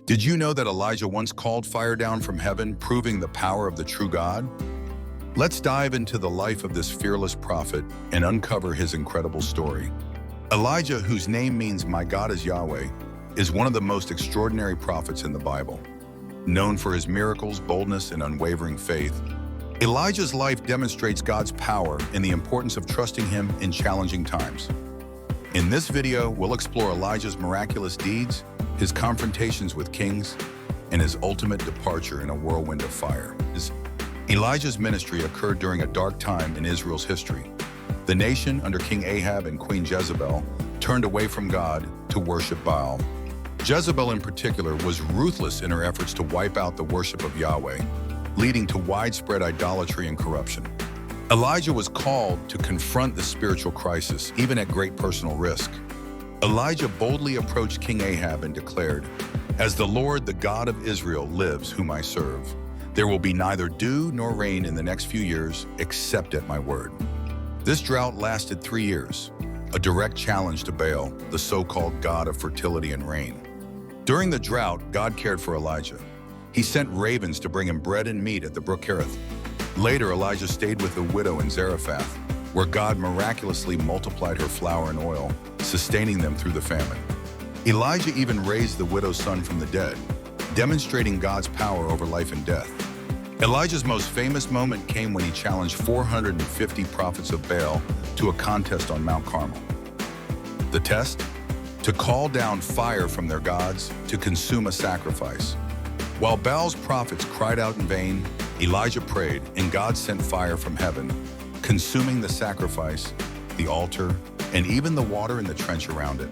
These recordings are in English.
Did you know that Elijah once called fire down from heaven, proving the power of the true God? Let's dive into the life of this fearless prophet and uncover his incredible story. Elijah, whose name means "My God is Yahweh," is one of the most extraordinary prophets in the Bible. Known for his miracles, boldness, and unwavering faith, Elijah's life demonstrates God's power and the importance of trusting him in challenging times. In this video, we'll explore Elijah's miraculous deeds, his confrontations with kings, and his ultimate departure in a whirlwind of fire. Elijah's ministry occurred during a dark time in Israel's history. The nation, under King Ahab and Queen Jezebel, turned away from God to worship Baal. Jezebel in particular was ruthless in her efforts to wipe out the worship of Yahweh, leading to widespread idolatry and corruption. Elijah was called to confront the spiritual crisis, even at great personal risk. Elijah boldly approached King Ahab and declared, "As the Lord, the God of Israel, lives, whom I serve, there will be neither dew nor rain in the next few years, except at my word." This drought lasted 3 years, a direct challenge to Baal, the so-called god of fertility and rain. During the drought, God cared for Elijah. He sent ravens to bring him bread and meat at the brook Kerith. Later, Elijah stayed with a widow in Zarephath, where God miraculously multiplied her flour and oil, sustaining them through the famine. Elijah even raised the widow's son from the dead, demonstrating God's power over life and death. Elijah's most famous moment came when he challenged 450 prophets of Baal to a contest on Mount Carmel. The test? To call down fire from their gods to consume a sacrifice. While Baal's prophets cried out in vain, Elijah prayed, and God sent fire from heaven, consuming the sacrifice, the altar, and even the water in the trench around it.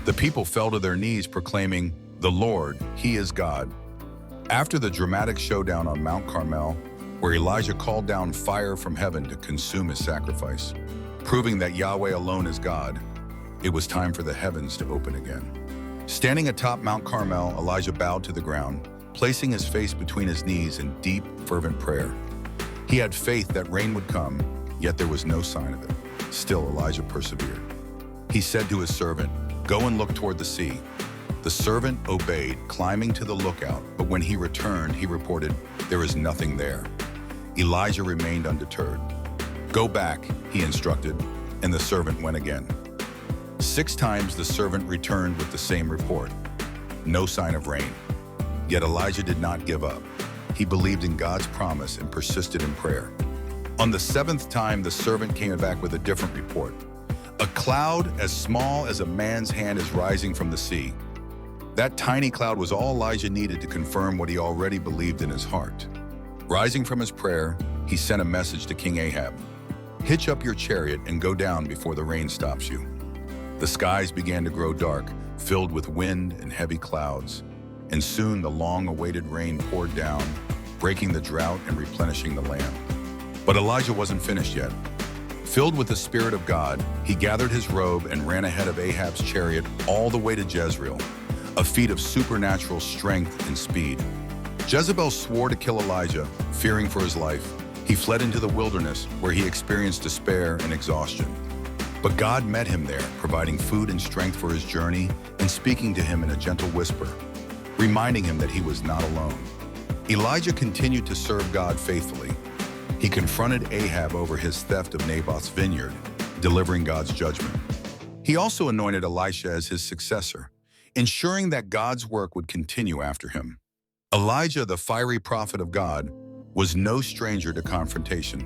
The people fell to their knees proclaiming, "The Lord, He is God." After the dramatic showdown on Mount Carmel, where Elijah called down fire from heaven to consume his sacrifice, proving that Yahweh alone is God, it was time for the heavens to open again. Standing atop Mount Carmel, Elijah bowed to the ground, placing his face between his knees in deep, fervent prayer. He had faith that rain would come, yet there was no sign of it. Still, Elijah persevered. He said to his servant, "Go and look toward the sea." The servant obeyed, climbing to the lookout, but when he returned, he reported, "There is nothing there." Elijah remained undeterred. "Go back," he instructed, and the servant went again. 6 times the servant returned with the same report. No sign of rain. Yet Elijah did not give up. He believed in God's promise and persisted in prayer. On the 7th time, the servant came back with a different report. A cloud as small as a man's hand is rising from the sea. That tiny cloud was all Elijah needed to confirm what he already believed in his heart. Rising from his prayer, he sent a message to King Ahab. "Hitch up your chariot and go down before the rain stops you." The skies began to grow dark, filled with wind and heavy clouds, and soon the long-awaited rain poured down, breaking the drought and replenishing the land. But Elijah wasn't finished yet. Filled with the Spirit of God, he gathered his robe and ran ahead of Ahab's chariot all the way to Jezreel, a feat of supernatural strength and speed. Jezebel swore to kill Elijah, fearing for his life. He fled into the wilderness, where he experienced despair and exhaustion. But God met him there, providing food and strength for his journey and speaking to him in a gentle whisper, reminding him that he was not alone. Elijah continued to serve God faithfully. He confronted Ahab over his theft of Naboth's vineyard, delivering God's judgment. He also anointed Elisha as his successor, ensuring that God's work would continue after him. Elijah, the fiery prophet of God, was no stranger to confrontation,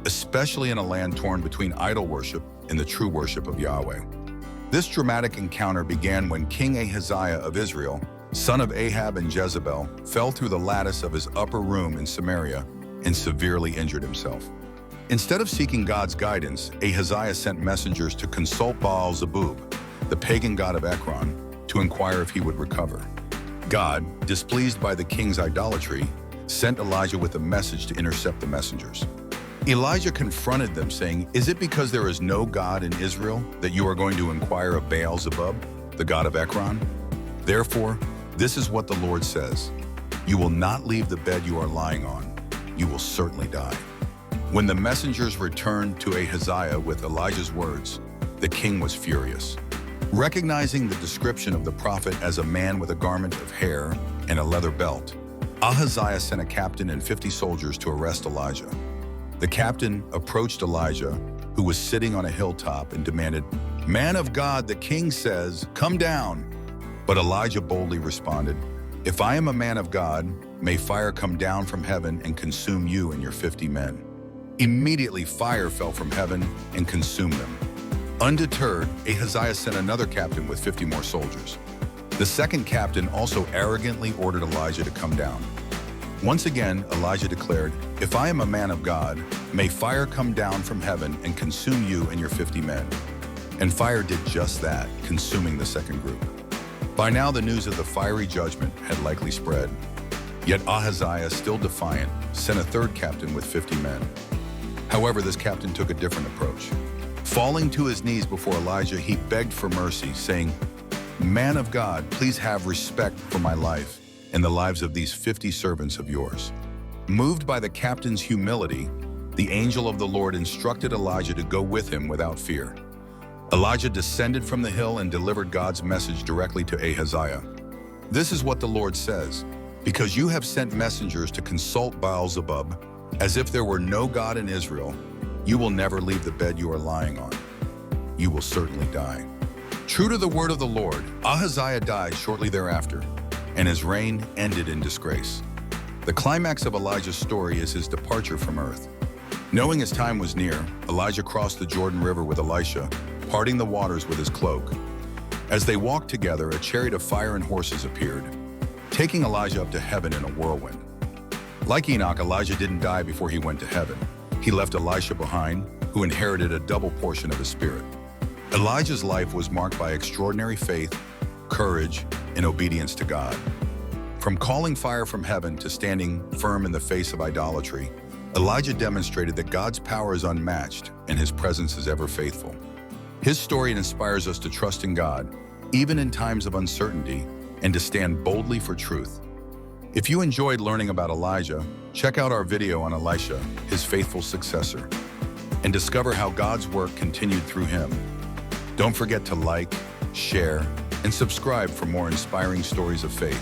especially in a land torn between idol worship and the true worship of Yahweh. This dramatic encounter began when King Ahaziah of Israel, son of Ahab and Jezebel, fell through the lattice of his upper room in Samaria and severely injured himself. Instead of seeking God's guidance, Ahaziah sent messengers to consult Baal-zebub, the pagan god of Ekron, to inquire if he would recover. God, displeased by the king's idolatry, sent Elijah with a message to intercept the messengers. Elijah confronted them, saying, "Is it because there is no God in Israel that you are going to inquire of Baal-zebub, the god of Ekron? Therefore, this is what the Lord says, you will not leave the bed you are lying on. You will certainly die." When the messengers returned to Ahaziah with Elijah's words, the king was furious. Recognizing the description of the prophet as a man with a garment of hair and a leather belt, Ahaziah sent a captain and 50 soldiers to arrest Elijah. The captain approached Elijah, who was sitting on a hilltop, and demanded, "Man of God, the king says, come down." But Elijah boldly responded, "If I am a man of God, may fire come down from heaven and consume you and your 50 men." Immediately fire fell from heaven and consumed them. Undeterred, Ahaziah sent another captain with 50 more soldiers. The second captain also arrogantly ordered Elijah to come down. Once again, Elijah declared, "If I am a man of God, may fire come down from heaven and consume you and your 50 men." And fire did just that, consuming the second group. By now, the news of the fiery judgment had likely spread. Yet Ahaziah, still defiant, sent a third captain with 50 men. However, this captain took a different approach. Falling to his knees before Elijah, he begged for mercy, saying, "Man of God, please have respect for my life and the lives of these 50 servants of yours." Moved by the captain's humility, the angel of the Lord instructed Elijah to go with him without fear. Elijah descended from the hill and delivered God's message directly to Ahaziah. "This is what the Lord says, because you have sent messengers to consult Baal-zebub, as if there were no God in Israel, you will never leave the bed you are lying on. You will certainly die." True to the word of the Lord, Ahaziah died shortly thereafter, and his reign ended in disgrace. The climax of Elijah's story is his departure from earth. Knowing his time was near, Elijah crossed the Jordan River with Elisha, parting the waters with his cloak. As they walked together, a chariot of fire and horses appeared, taking Elijah up to heaven in a whirlwind. Like Enoch, Elijah didn't die before he went to heaven. He left Elisha behind, who inherited a double portion of his spirit. Elijah's life was marked by extraordinary faith, courage, and obedience to God. From calling fire from heaven to standing firm in the face of idolatry, Elijah demonstrated that God's power is unmatched and his presence is ever faithful. His story inspires us to trust in God, even in times of uncertainty, and to stand boldly for truth. If you enjoyed learning about Elijah, check out our video on Elisha, his faithful successor, and discover how God's work continued through him. Don't forget to like, share, and subscribe for more inspiring stories of faith.